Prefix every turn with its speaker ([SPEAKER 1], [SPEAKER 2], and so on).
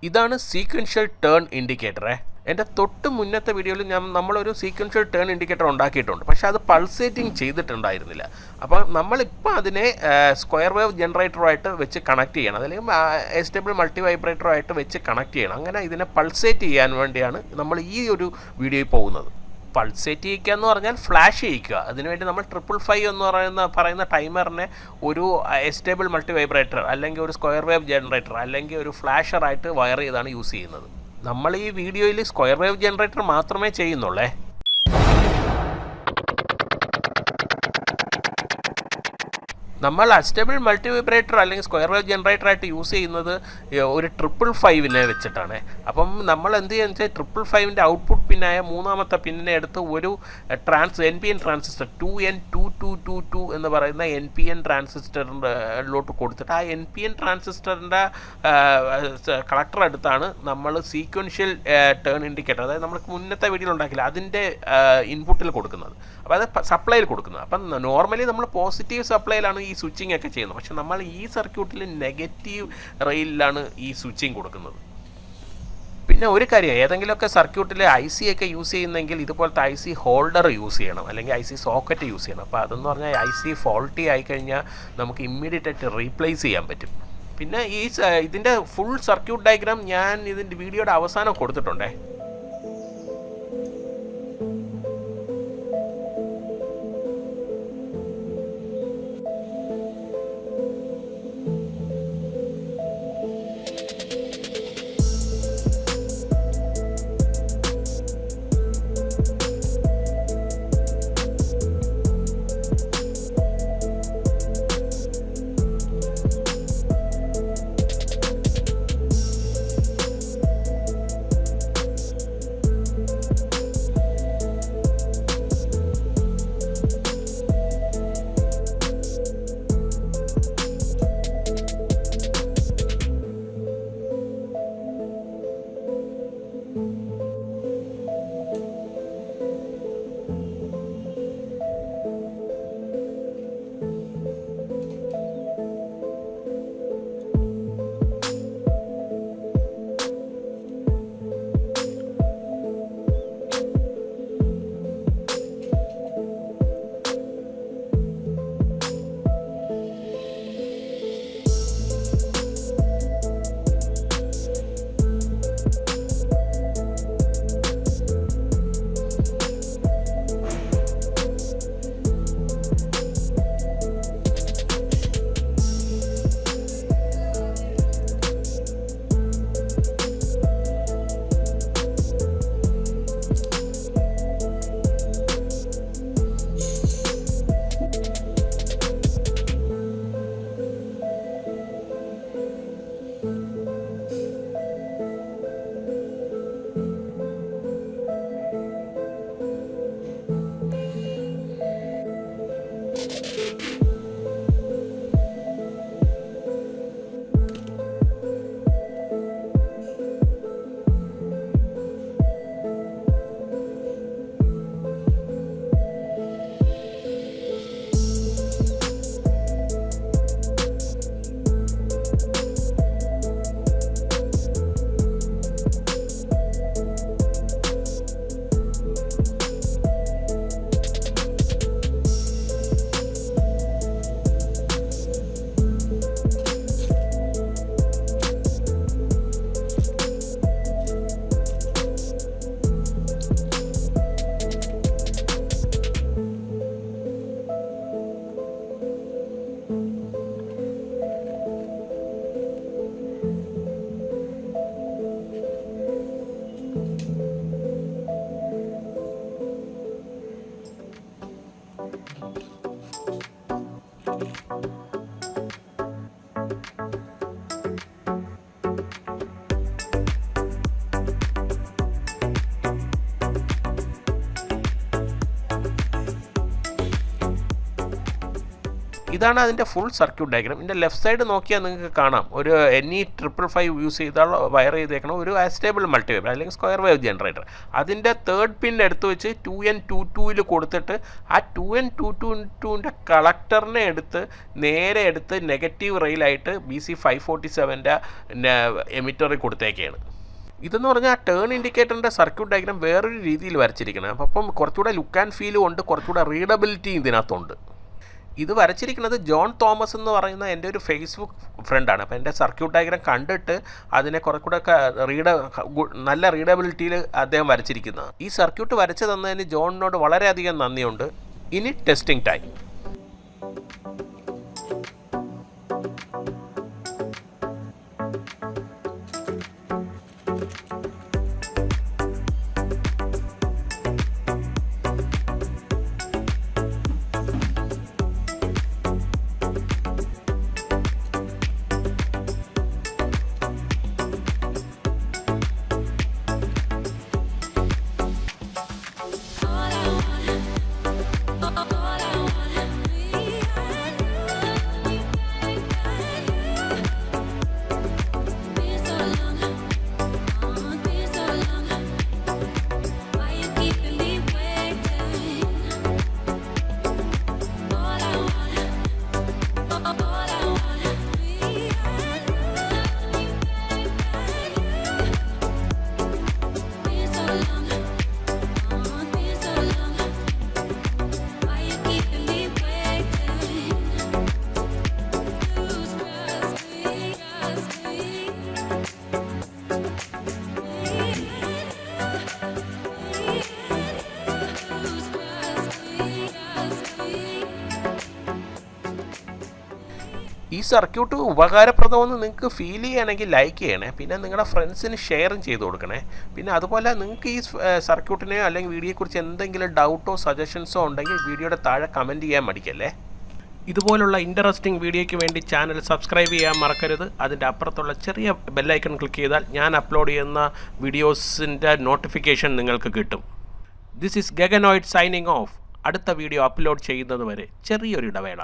[SPEAKER 1] ഇതാണ് sequential turn ഇൻഡിക്കേറ്ററെ. എൻ്റെ തൊട്ട് മുന്നത്തെ വീഡിയോയിൽ നമ്മളൊരു സീക്വൻഷ്യൽ ടേൺ ഇൻഡിക്കേറ്റർ ഉണ്ടാക്കിയിട്ടുണ്ട്, പക്ഷേ അത് പൾസേറ്റിംഗ് ചെയ്തിട്ടുണ്ടായിരുന്നില്ല. അപ്പോൾ നമ്മളിപ്പോൾ അതിനെ സ്ക്വയർ വേവ് ജനറേറ്ററുമായിട്ട് വെച്ച് കണക്ട് ചെയ്യണം, അല്ലെങ്കിൽ എസ്റ്റേബിൾ മൾട്ടി വൈബ്രേറ്ററുമായിട്ട് വെച്ച് കണക്ട് ചെയ്യണം. അങ്ങനെ ഇതിനെ പൾസേറ്റ് ചെയ്യാൻ വേണ്ടിയാണ് നമ്മൾ ഈ ഒരു വീഡിയോയിൽ പോകുന്നത്. പൾസേറ്റ് ചെയ്യിക്കുക എന്ന് പറഞ്ഞാൽ ഫ്ലാഷ് ചെയ്യിക്കുക. അതിനുവേണ്ടി നമ്മൾ 555 എന്ന് പറയുന്ന ടൈമറിനെ ഒരു എസ്റ്റേബിൾ മൾട്ടി വൈബ്രേറ്റർ അല്ലെങ്കിൽ ഒരു സ്ക്വയർ വേവ് ജനറേറ്റർ അല്ലെങ്കിൽ ഒരു ഫ്ലാഷറായിട്ട് വയർ ചെയ്താണ് യൂസ് ചെയ്യുന്നത്. നമ്മൾ ഈ വീഡിയോയിൽ സ്ക്വയർ വേവ് ജനറേറ്റർ മാത്രമേ ചെയ്യുന്നുള്ളേ. നമ്മൾ അസ്റ്റേബിൾ മൾട്ടി വൈബ്രേറ്റർ അല്ലെങ്കിൽ സ്ക്വയർ വേവ് ജനറേറ്ററായിട്ട് യൂസ് ചെയ്യുന്നത് ഒരു 555 വെച്ചിട്ടാണ്. അപ്പം നമ്മൾ എന്ത് ചെയ്യുന്നത് വെച്ചാൽ 555 ഔട്ട്പുട്ട് പിന്നായ മൂന്നാമത്തെ പിന്നിനെ എടുത്ത് ഒരു NPN ട്രാൻസിസ്റ്റർ 2N2222 എന്ന് പറയുന്ന NPN ട്രാൻസിസ്റ്ററിലോട്ട് കൊടുത്തിട്ട് ആ NPN ട്രാൻസിസ്റ്ററിൻ്റെ കളക്ടർ എടുത്താണ് നമ്മൾ സീക്വൻഷ്യൽ ടേൺ ഇൻഡിക്കേറ്റർ, അതായത് നമ്മൾ മുന്നത്തെ വീഡിയോയിൽ ഉണ്ടാക്കില്ല അതിൻ്റെ ഇൻപുട്ടിൽ കൊടുക്കുന്നത്. അപ്പോൾ അത് സപ്ലൈയിൽ കൊടുക്കുന്നത്. അപ്പം നോർമലി നമ്മൾ പോസിറ്റീവ് സപ്ലൈയിലാണ് ഈ സ്വിച്ചിങ് ഒക്കെ ചെയ്യുന്നത്, പക്ഷെ നമ്മൾ ഈ സർക്യൂട്ടിൽ നെഗറ്റീവ് റെയിലാണ് ഈ സ്വിച്ചിങ് കൊടുക്കുന്നത്. പിന്നെ ഒരു കാര്യം, ഏതെങ്കിലുമൊക്കെ സർക്യൂട്ടിൽ IC ഒക്കെ യൂസ് ചെയ്യുന്നെങ്കിൽ ഇതുപോലത്തെ IC ഹോൾഡർ യൂസ് ചെയ്യണം, അല്ലെങ്കിൽ IC സോക്കറ്റ് യൂസ് ചെയ്യണം. അപ്പോൾ അതെന്ന് പറഞ്ഞാൽ IC ഫോൾട്ടി ആയിക്കഴിഞ്ഞാൽ നമുക്ക് ഇമ്മീഡിയറ്റ് ആയിട്ട് റീപ്ലേസ് ചെയ്യാൻ പറ്റും. പിന്നെ ഇതിൻ്റെ ഫുൾ സർക്യൂട്ട് ഡയഗ്രാം ഞാൻ ഇതിൻ്റെ വീഡിയോയുടെ അവസാനം കൊടുത്തിട്ടുണ്ടേ. ഇതാണ് അതിൻ്റെ ഫുൾ സർക്യൂട്ട് ഡയഗ്രാം. ഇതിൻ്റെ ലെഫ്റ്റ് സൈഡ് നോക്കിയാൽ നിങ്ങൾക്ക് കാണാം ഒരു NE555 യൂസ് ചെയ്താൽ വയർ ചെയ്തേക്കണം ഒരു അസ്റ്റേബിൾ മൾട്ടിവേവ് അല്ലെങ്കിൽ സ്ക്വയർ വേവ് ജനറേറ്റർ. അതിൻ്റെ തേർഡ് പിൻ എടുത്ത് വെച്ച് 2N22 കൊടുത്തിട്ട് ആ 2N222ൻ്റെ കളക്ടറിനെ നേരെ എടുത്ത് നെഗറ്റീവ് റെയിലായിട്ട് BC547ൻ്റെ എമിറ്ററിൽ കൊടുത്തേക്കാണ്. ഇതെന്ന് പറഞ്ഞാൽ ടേൺ ഇൻഡിക്കേറ്ററിൻ്റെ സർക്യൂട്ട് ഡയഗ്രാം വേറൊരു രീതിയിൽ വരച്ചിരിക്കണം. അപ്പം കുറച്ചുകൂടെ ലുക്ക് ആൻഡ് ഫീലും ഉണ്ട്, കുറച്ചുകൂടെ റീഡബിലിറ്റി ഇതിനകത്തുണ്ട്. ഇത് വരച്ചിരിക്കുന്നത് ജോൺ തോമസ് എന്ന് പറയുന്ന എൻ്റെ ഒരു ഫേസ്ബുക്ക് ഫ്രണ്ടാണ്. അപ്പോൾ എൻ്റെ സർക്യൂട്ട് ഡയഗ്രാം കണ്ടിട്ട് അതിനെ കുറച്ചുകൂടെ നല്ല റീഡബിലിറ്റിയിൽ അദ്ദേഹം വരച്ചിരിക്കുന്നത്. ഈ സർക്യൂട്ട് വരച്ചു തന്നതിന് ജോണിനോട് വളരെയധികം നന്ദിയുണ്ട്. ഇനി ടെസ്റ്റിംഗ് ടൈം. ഈ സർക്യൂട്ട് ഉപകാരപ്രദമെന്ന് നിങ്ങൾക്ക് ഫീൽ ചെയ്യുകയാണെങ്കിൽ ലൈക്ക് ചെയ്യണേ, പിന്നെ നിങ്ങളുടെ ഫ്രണ്ട്സിന് ഷെയറും ചെയ്ത് കൊടുക്കണേ. പിന്നെ അതുപോലെ നിങ്ങൾക്ക് ഈ സർക്യൂട്ടിനെയോ അല്ലെങ്കിൽ വീഡിയോയെക്കുറിച്ച് എന്തെങ്കിലും ഡൗട്ടോ സജഷൻസോ ഉണ്ടെങ്കിൽ വീഡിയോയുടെ താഴെ കമൻറ്റ് ചെയ്യാൻ മടിക്കല്ലേ. ഇതുപോലുള്ള ഇൻട്രസ്റ്റിംഗ് വീഡിയോയ്ക്ക് വേണ്ടി ചാനൽ സബ്സ്ക്രൈബ് ചെയ്യാൻ മറക്കരുത്. അതിൻ്റെ അപ്പുറത്തുള്ള ചെറിയ ബെല്ലൈക്കൺ ക്ലിക്ക് ചെയ്താൽ ഞാൻ അപ്ലോഡ് ചെയ്യുന്ന വീഡിയോസിൻ്റെ നോട്ടിഫിക്കേഷൻ നിങ്ങൾക്ക് കിട്ടും. ദിസ് ഈസ് ഗഗനോയിഡ് സൈനിങ് ഓഫ്. അടുത്ത വീഡിയോ അപ്ലോഡ് ചെയ്യുന്നത് വരെ ചെറിയൊരു ഇടവേള.